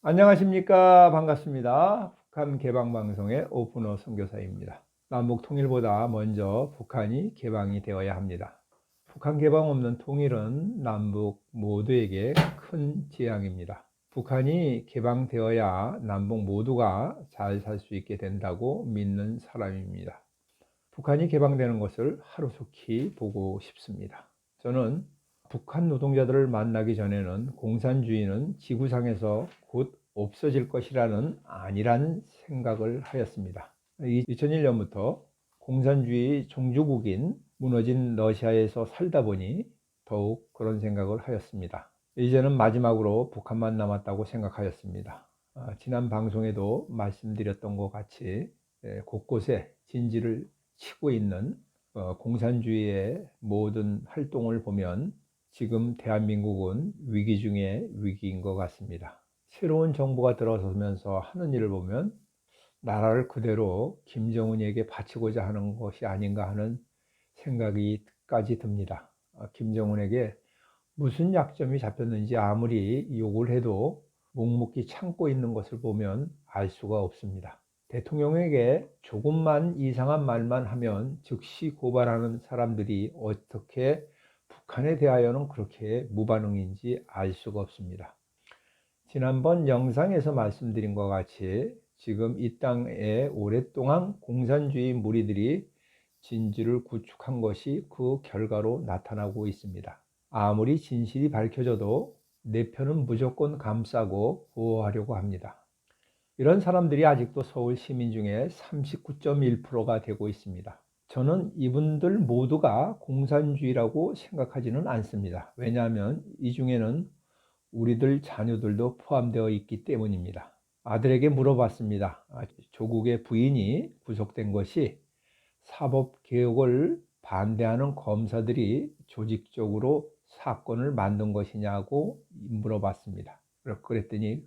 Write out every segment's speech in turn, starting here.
안녕하십니까. 반갑습니다. 북한 개방방송의 오픈어 선교사입니다. 남북 통일보다 먼저 북한이 개방이 되어야 합니다. 북한 개방 없는 통일은 남북 모두에게 큰 재앙입니다. 북한이 개방되어야 남북 모두가 잘 살 수 있게 된다고 믿는 사람입니다. 북한이 개방되는 것을 하루속히 보고 싶습니다. 저는 북한 노동자들을 만나기 전에는 공산주의는 지구상에서 곧 없어질 것이라는 안일한 생각을 하였습니다. 2001년부터 공산주의 종주국인 무너진 러시아에서 살다 보니 더욱 그런 생각을 하였습니다. 이제는 마지막으로 북한만 남았다고 생각하였습니다. 지난 방송에도 말씀드렸던 것 같이 곳곳에 진지를 치고 있는 공산주의의 모든 활동을 보면 지금 대한민국은 위기 중에 위기인 것 같습니다. 새로운 정부가 들어서면서 하는 일을 보면 나라를 그대로 김정은에게 바치고자 하는 것이 아닌가 하는 생각이까지 듭니다. 김정은에게 무슨 약점이 잡혔는지 아무리 욕을 해도 묵묵히 참고 있는 것을 보면 알 수가 없습니다. 대통령에게 조금만 이상한 말만 하면 즉시 고발하는 사람들이 어떻게 북한에 대하여는 그렇게 무반응인지 알 수가 없습니다. 지난번 영상에서 말씀드린 것 같이 지금 이 땅에 오랫동안 공산주의 무리들이 진지를 구축한 것이 그 결과로 나타나고 있습니다. 아무리 진실이 밝혀져도 내 편은 무조건 감싸고 보호하려고 합니다. 이런 사람들이 아직도 서울 시민 중에 39.1%가 되고 있습니다. 저는 이분들 모두가 공산주의라고 생각하지는 않습니다. 왜냐하면 이 중에는 우리들 자녀들도 포함되어 있기 때문입니다. 아들에게 물어봤습니다. 조국의 부인이 구속된 것이 사법개혁을 반대하는 검사들이 조직적으로 사건을 만든 것이냐고 물어봤습니다. 그랬더니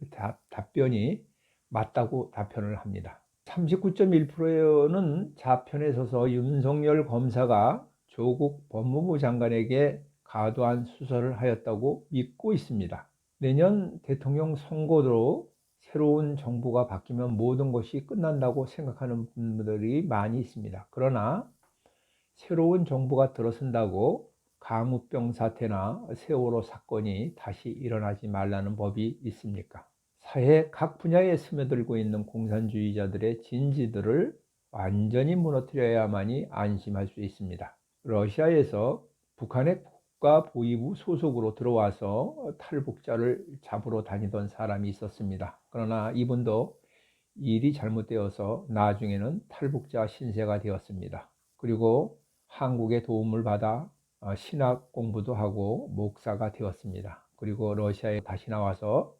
답변이 맞다고 답변을 합니다. 39.1%는 좌편에 서서 윤석열 검사가 조국 법무부 장관에게 과도한 수사를 하였다고 믿고 있습니다. 내년 대통령 선거로 새로운 정부가 바뀌면 모든 것이 끝난다고 생각하는 분들이 많이 있습니다. 그러나 새로운 정부가 들어선다고 강우병 사태나 세월호 사건이 다시 일어나지 말라는 법이 있습니까? 사회 각 분야에 스며들고 있는 공산주의자들의 진지들을 완전히 무너뜨려야만이 안심할 수 있습니다. 러시아에서 북한의 국가보위부 소속으로 들어와서 탈북자를 잡으러 다니던 사람이 있었습니다. 그러나 이분도 일이 잘못되어서 나중에는 탈북자 신세가 되었습니다. 그리고 한국의 도움을 받아 신학 공부도 하고 목사가 되었습니다. 그리고 러시아에 다시 나와서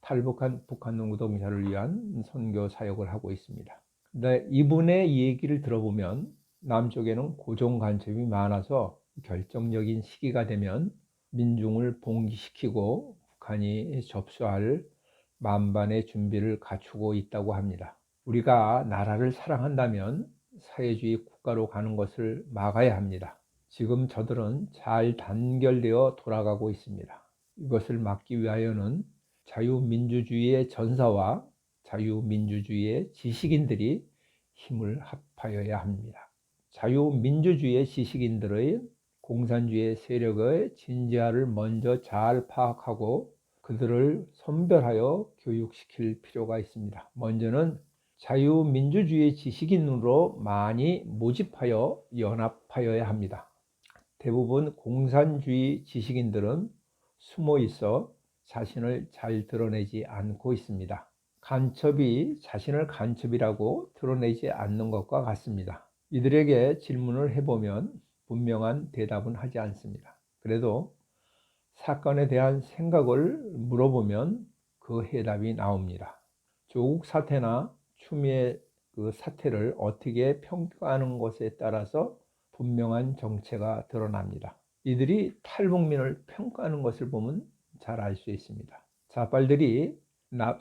탈북한 북한 노동자를 위한 선교 사역을 하고 있습니다. 근데 이분의 얘기를 들어보면 남쪽에는 고정 간첩이 많아서 결정적인 시기가 되면 민중을 봉기시키고 북한이 접수할 만반의 준비를 갖추고 있다고 합니다. 우리가 나라를 사랑한다면 사회주의 국가로 가는 것을 막아야 합니다. 지금 저들은 잘 단결되어 돌아가고 있습니다. 이것을 막기 위하여는 자유민주주의의 전사와 자유민주주의의 지식인들이 힘을 합하여야 합니다. 자유민주주의의 지식인들의 공산주의 세력의 진지화를 먼저 잘 파악하고 그들을 선별하여 교육시킬 필요가 있습니다. 먼저는 자유민주주의 지식인으로 많이 모집하여 연합하여야 합니다. 대부분 공산주의 지식인들은 숨어 있어 자신을 잘 드러내지 않고 있습니다. 간첩이 자신을 간첩이라고 드러내지 않는 것과 같습니다. 이들에게 질문을 해보면 분명한 대답은 하지 않습니다. 그래도 사건에 대한 생각을 물어보면 그 해답이 나옵니다. 조국 사태나 추미애 그 사태를 어떻게 평가하는 것에 따라서 분명한 정체가 드러납니다. 이들이 탈북민을 평가하는 것을 보면 잘 알 수 있습니다. 자빨들이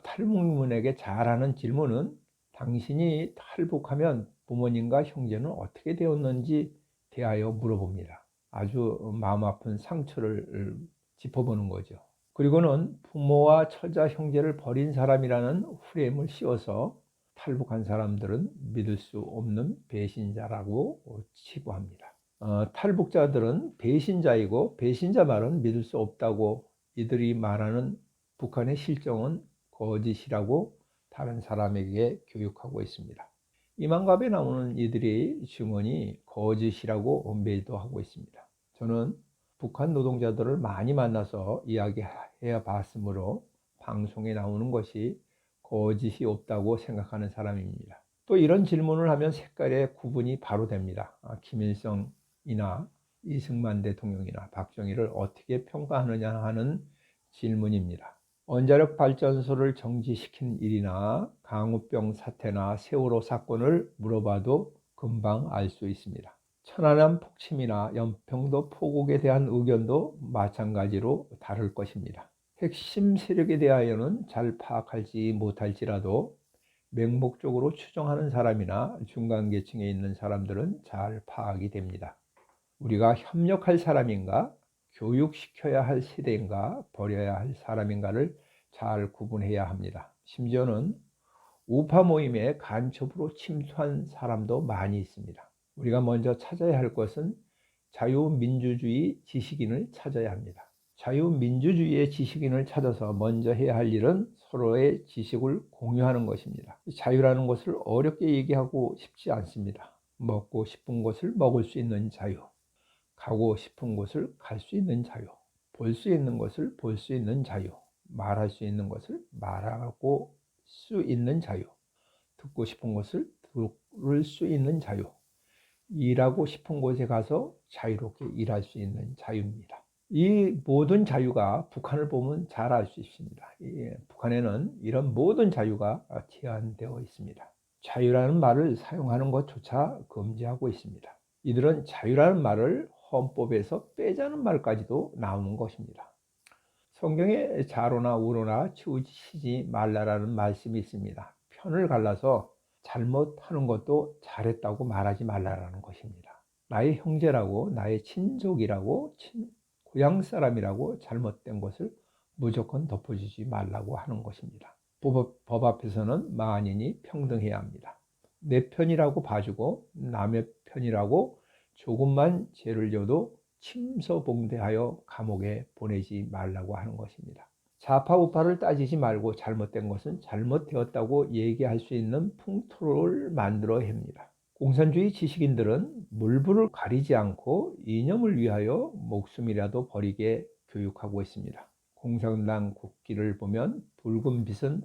탈북민에게 잘하는 질문은 당신이 탈북하면 부모님과 형제는 어떻게 되었는지 대하여 물어봅니다. 아주 마음 아픈 상처를 짚어보는 거죠. 그리고는 부모와 처자 형제를 버린 사람이라는 프레임을 씌워서 탈북한 사람들은 믿을 수 없는 배신자라고 치부합니다. 탈북자들은 배신자이고 배신자 말은 믿을 수 없다고 이들이 말하는 북한의 실정은 거짓이라고 다른 사람에게 교육하고 있습니다. 이만갑에 나오는 이들의 증언이 거짓이라고 매도하고 있습니다. 저는 북한 노동자들을 많이 만나서 이야기해 봤으므로 방송에 나오는 것이 거짓이 없다고 생각하는 사람입니다. 또 이런 질문을 하면 색깔의 구분이 바로 됩니다. 김일성이나 이승만 대통령이나 박정희를 어떻게 평가하느냐 하는 질문입니다. 원자력 발전소를 정지시킨 일이나 강우병 사태나 세월호 사건을 물어봐도 금방 알 수 있습니다. 천안함 폭침이나 연평도 포국에 대한 의견도 마찬가지로 다를 것입니다. 핵심 세력에 대하여는 잘 파악하지 못할지라도 맹목적으로 추정하는 사람이나 중간계층에 있는 사람들은 잘 파악이 됩니다. 우리가 협력할 사람인가, 교육시켜야 할 세대인가, 버려야 할 사람인가를 잘 구분해야 합니다. 심지어는 우파 모임에 간첩으로 침투한 사람도 많이 있습니다. 우리가 먼저 찾아야 할 것은 자유민주주의 지식인을 찾아야 합니다. 자유민주주의의 지식인을 찾아서 먼저 해야 할 일은 서로의 지식을 공유하는 것입니다. 자유라는 것을 어렵게 얘기하고 싶지 않습니다. 먹고 싶은 것을 먹을 수 있는 자유, 가고 싶은 곳을 갈 수 있는 자유, 볼 수 있는 것을 볼 수 있는 자유, 말할 수 있는 것을 말하고 수 있는 자유, 듣고 싶은 것을 들을 수 있는 자유, 일하고 싶은 곳에 가서 자유롭게 일할 수 있는 자유입니다. 이 모든 자유가 북한을 보면 잘 알 수 있습니다. 북한에는 이런 모든 자유가 제한되어 있습니다. 자유라는 말을 사용하는 것조차 금지하고 있습니다. 이들은 자유라는 말을 헌법에서 빼자는 말까지도 나오는 것입니다. 성경에 좌로나 우로나 치우치지 말라라는 말씀이 있습니다. 편을 갈라서 잘못하는 것도 잘했다고 말하지 말라라는 것입니다. 나의 형제라고, 나의 친족이라고, 고향 사람이라고 잘못된 것을 무조건 덮어주지 말라고 하는 것입니다. 법 앞에서는 만인이 평등해야 합니다. 내 편이라고 봐주고 남의 편이라고 조금만 죄를 져도 침소봉대하여 감옥에 보내지 말라고 하는 것입니다. 좌파 우파를 따지지 말고 잘못된 것은 잘못되었다고 얘기할 수 있는 풍토를 만들어야 합니다. 공산주의 지식인들은 물불을 가리지 않고 이념을 위하여 목숨이라도 버리게 교육하고 있습니다. 공산당 국기를 보면 붉은 빛은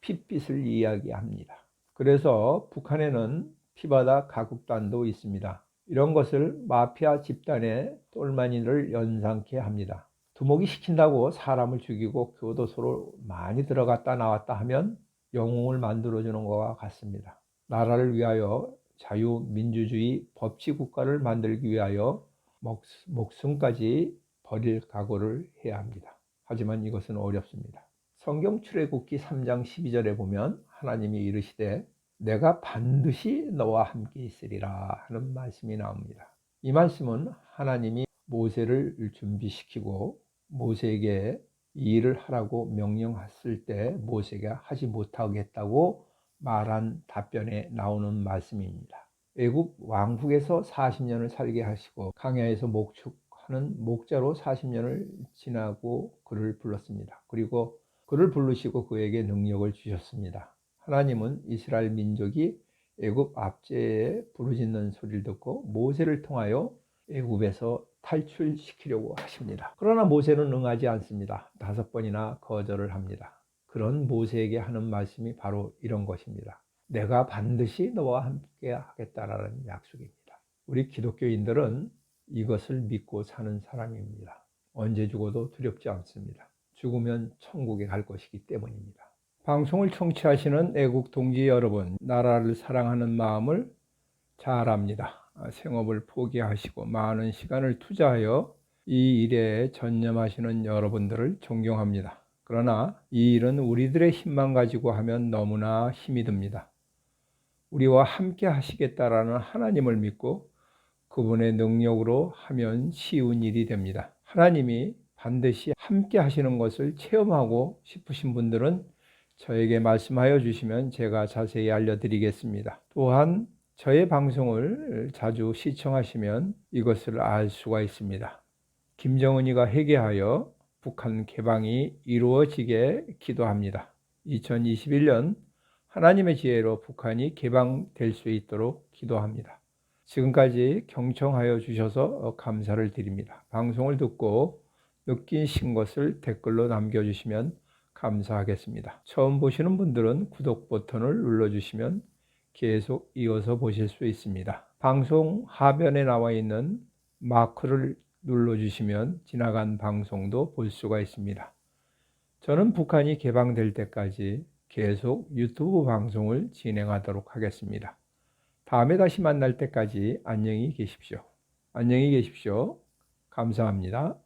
핏빛을 이야기합니다. 그래서 북한에는 피바다 가국단도 있습니다. 이런 것을 마피아 집단의 똘마니를 연상케 합니다. 두목이 시킨다고 사람을 죽이고 교도소로 많이 들어갔다 나왔다 하면 영웅을 만들어주는 것과 같습니다. 나라를 위하여 자유민주주의 법치국가를 만들기 위하여 목숨까지 버릴 각오를 해야 합니다. 하지만 이것은 어렵습니다. 성경 출애굽기 3장 12절에 보면 하나님이 이르시되 내가 반드시 너와 함께 있으리라 하는 말씀이 나옵니다. 이 말씀은 하나님이 모세를 준비시키고 모세에게 이 일을 하라고 명령했을 때 모세가 하지 못하겠다고 말한 답변에 나오는 말씀입니다. 애굽 왕국에서 40년을 살게 하시고 광야에서 목축하는 목자로 40년을 지나고 그를 불렀습니다. 그리고 그를 부르시고 그에게 능력을 주셨습니다. 하나님은 이스라엘 민족이 애굽 압제에 부르짖는 소리를 듣고 모세를 통하여 애굽에서 탈출시키려고 하십니다. 그러나 모세는 응하지 않습니다. 5번이나 거절을 합니다. 그런 모세에게 하는 말씀이 바로 이런 것입니다. 내가 반드시 너와 함께 하겠다라는 약속입니다. 우리 기독교인들은 이것을 믿고 사는 사람입니다. 언제 죽어도 두렵지 않습니다. 죽으면 천국에 갈 것이기 때문입니다. 방송을 청취하시는 애국 동지 여러분, 나라를 사랑하는 마음을 잘 압니다. 생업을 포기하시고 많은 시간을 투자하여 이 일에 전념하시는 여러분들을 존경합니다. 그러나 이 일은 우리들의 힘만 가지고 하면 너무나 힘이 듭니다. 우리와 함께 하시겠다라는 하나님을 믿고 그분의 능력으로 하면 쉬운 일이 됩니다. 하나님이 반드시 함께 하시는 것을 체험하고 싶으신 분들은 저에게 말씀하여 주시면 제가 자세히 알려드리겠습니다. 또한 저의 방송을 자주 시청하시면 이것을 알 수가 있습니다. 김정은이가 회개하여 북한 개방이 이루어지게 기도합니다. 2021년 하나님의 지혜로 북한이 개방될 수 있도록 기도합니다. 지금까지 경청하여 주셔서 감사를 드립니다. 방송을 듣고 느끼신 것을 댓글로 남겨주시면 감사하겠습니다. 처음 보시는 분들은 구독 버튼을 눌러주시면 계속 이어서 보실 수 있습니다. 방송 하변에 나와 있는 마크를 눌러주시면 지나간 방송도 볼 수가 있습니다. 저는 북한이 개방될 때까지 계속 유튜브 방송을 진행하도록 하겠습니다. 다음에 다시 만날 때까지 안녕히 계십시오. 안녕히 계십시오. 감사합니다.